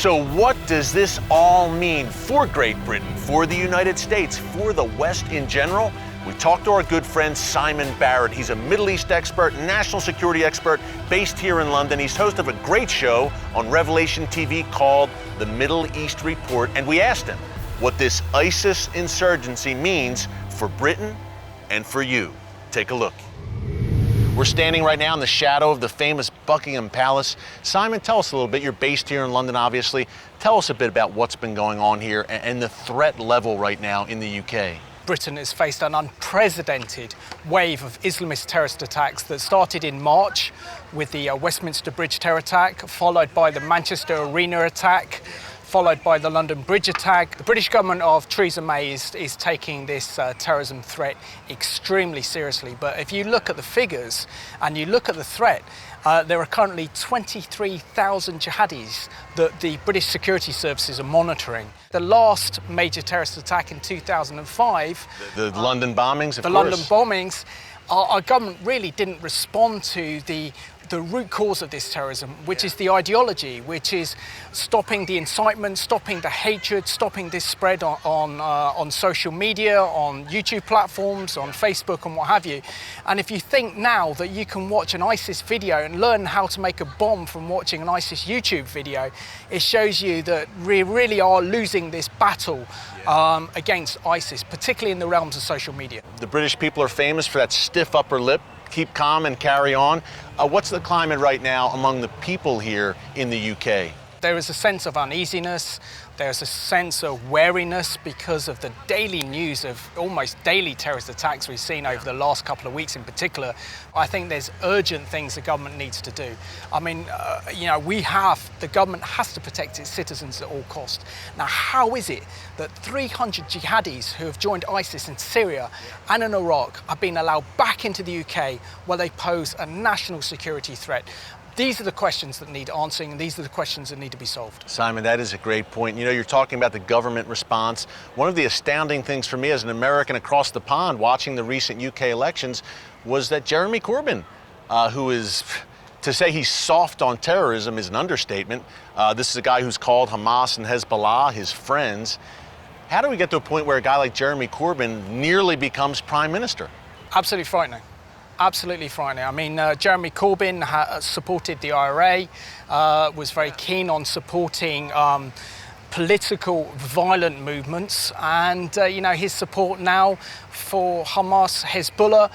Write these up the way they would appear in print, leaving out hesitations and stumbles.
So what does this all mean for Great Britain, for the United States, for the West in general? We talked to our good friend Simon Barrett. He's a Middle East expert, national security expert, based here in London. He's host of a great show on Revelation TV called The Middle East Report. And we asked him what this ISIS insurgency means for Britain and for you. Take a look. We're standing right now in the shadow of the famous Buckingham Palace. Simon, tell us a little bit. You're based here in London, obviously. Tell us a bit about what's been going on here and the threat level right now in the UK. Britain has faced an unprecedented wave of Islamist terrorist attacks that started in March with the Westminster Bridge terror attack, followed by the Manchester Arena attack, followed by the London Bridge attack. The British government of Theresa May is taking this terrorism threat extremely seriously. But if you look at the figures and you look at the threat, there are currently 23,000 jihadis that the British security services are monitoring. The last major terrorist attack in 2005... The London bombings, of course. The London bombings, our government really didn't respond to the root cause of this terrorism, which is the ideology, which is stopping the incitement, stopping the hatred, stopping this spread on social media, on YouTube platforms, on Facebook and what have you. And if you think now that you can watch an ISIS video and learn how to make a bomb from watching an ISIS YouTube video, it shows you that we really are losing this battle against ISIS, particularly in the realms of social media. The British people are famous for that stiff upper lip. Keep calm and carry on. What's the climate right now among the people here in the UK? There is a sense of uneasiness. There's a sense of wariness because of the daily news of almost daily terrorist attacks we've seen over the last couple of weeks in particular. I think there's urgent things the government needs to do. I mean, the government has to protect its citizens at all costs. Now, how is it that 300 jihadis who have joined ISIS in Syria and in Iraq are being allowed back into the UK where they pose a national security threat? These are the questions that need answering, and these are the questions that need to be solved. Simon, that is a great point. You know, you're talking about the government response. One of the astounding things for me as an American across the pond watching the recent UK elections was that Jeremy Corbyn, who is, to say he's soft on terrorism is an understatement. This is a guy who's called Hamas and Hezbollah his friends. How do we get to a point where a guy like Jeremy Corbyn nearly becomes prime minister? Absolutely frightening. Absolutely frightening. I mean, Jeremy Corbyn supported the IRA, was very keen on supporting political violent movements, and his support now for Hamas, Hezbollah.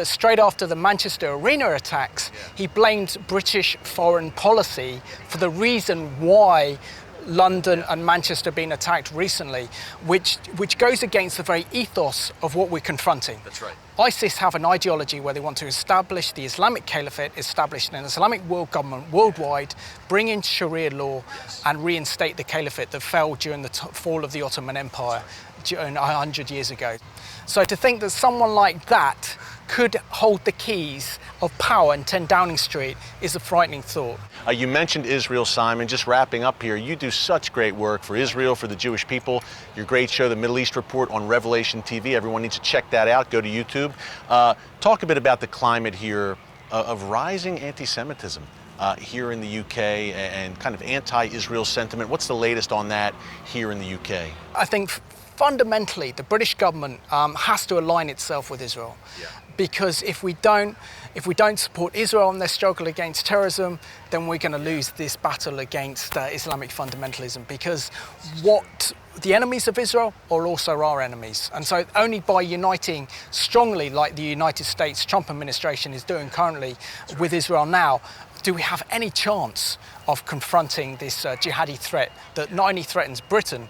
Straight after the Manchester Arena attacks, he blamed British foreign policy for the reason why London and Manchester being attacked recently, which goes against the very ethos of what we're confronting. That's right. ISIS have an ideology where they want to establish the Islamic Caliphate, establish an Islamic world government worldwide, bring in Sharia law, and reinstate the Caliphate that fell during the fall of the Ottoman Empire 100 years ago. So to think that someone like that could hold the keys of power in 10 Downing Street is a frightening thought. You mentioned Israel, Simon. Just wrapping up here, you do such great work for Israel, for the Jewish people. Your great show, The Middle East Report on Revelation TV. Everyone needs to check that out. Go to YouTube. Talk a bit about the climate here of rising anti-Semitism here in the UK and kind of anti-Israel sentiment. What's the latest on that here in the UK? I think fundamentally the British government has to align itself with Israel. Yeah. Because if we don't support Israel in their struggle against terrorism, then we're going to lose this battle against Islamic fundamentalism. Because what the enemies of Israel are also our enemies. And so only by uniting strongly, like the United States Trump administration is doing currently with Israel now, do we have any chance of confronting this jihadi threat that not only threatens Britain,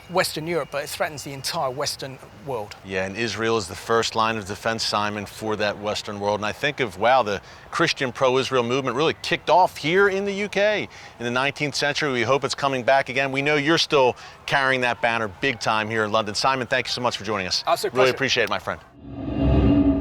Western Europe, but it threatens the entire Western world. Yeah, and Israel is the first line of defense, Simon, for that Western world. And I think of, wow, the Christian pro-Israel movement really kicked off here in the UK in the 19th century. We hope it's coming back again. We know you're still carrying that banner big time here in London. Simon, thank you so much for joining us. Absolute really pleasure. Appreciate it, my friend.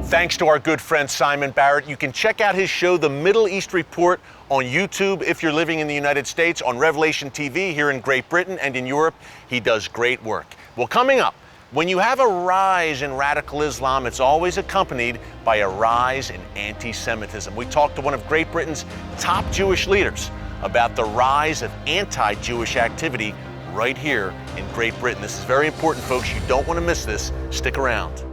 Thanks to our good friend Simon Barrett. You can check out his show, The Middle East Report, on YouTube if you're living in the United States, on Revelation TV here in Great Britain and in Europe. He does great work. Well, coming up, when you have a rise in radical Islam, it's always accompanied by a rise in anti-Semitism. We talked to one of Great Britain's top Jewish leaders about the rise of anti-Jewish activity right here in Great Britain. This is very important, folks. You don't want to miss this. Stick around.